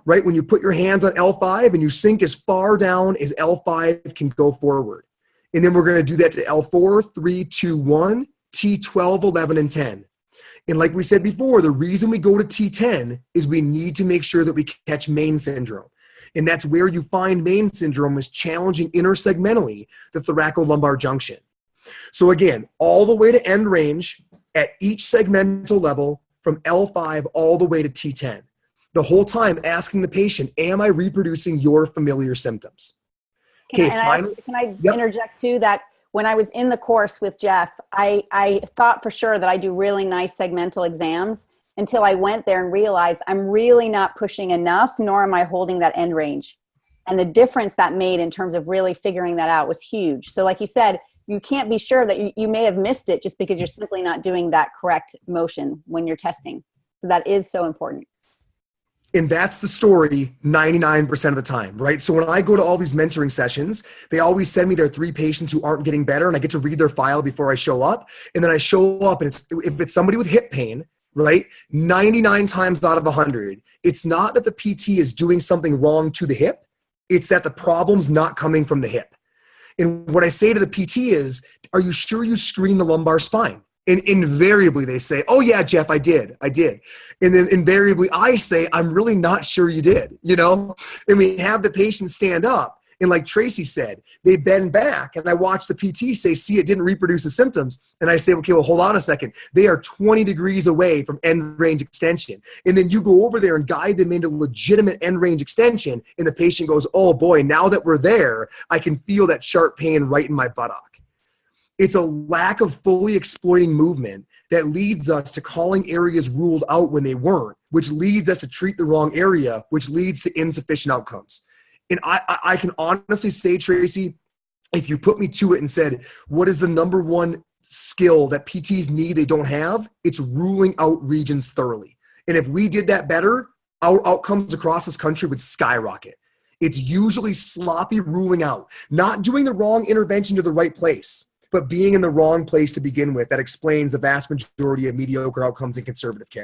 right? When you put your hands on L5 and you sink as far down as L5 can go forward. And then we're going to do that to L4, 3, 2, 1, T12, 11, and 10. And like we said before, the reason we go to T10 is we need to make sure that we catch Main syndrome. And that's where you find Main syndrome is challenging intersegmentally the thoracolumbar junction. So again, all the way to end range at each segmental level from L5 all the way to T10. The whole time asking the patient, am I reproducing your familiar symptoms? Can I interject too that when I was in the course with Jeff, I thought for sure that I do really nice segmental exams until I went there and realized I'm really not pushing enough, nor am I holding that end range. And the difference that made in terms of really figuring that out was huge. So like you said, you can't be sure that you may have missed it just because you're simply not doing that correct motion when you're testing. So that is so important. And that's the story 99% of the time, right? So when I go to all these mentoring sessions, they always send me their 3 patients who aren't getting better, and I get to read their file before I show up. And then I show up, and if it's somebody with hip pain, right, 99 times out of 100, it's not that the PT is doing something wrong to the hip. It's that the problem's not coming from the hip. And what I say to the PT is, are you sure you screened the lumbar spine? And invariably they say, oh yeah, Jeff, I did. And then invariably I say, I'm really not sure you did, And we have the patient stand up. And like Tracy said, they bend back. And I watch the PT say, see, it didn't reproduce the symptoms. And I say, okay, well, hold on a second. They are 20 degrees away from end range extension. And then you go over there and guide them into legitimate end range extension. And the patient goes, oh boy, now that we're there, I can feel that sharp pain right in my buttock. It's a lack of fully exploiting movement that leads us to calling areas ruled out when they weren't, which leads us to treat the wrong area, which leads to insufficient outcomes. And I can honestly say, Tracy, if you put me to it and said, what is the number one skill that PTs need they don't have? It's ruling out regions thoroughly. And if we did that better, our outcomes across this country would skyrocket. It's usually sloppy ruling out, not doing the wrong intervention to the right place, but being in the wrong place to begin with. That explains the vast majority of mediocre outcomes in conservative care.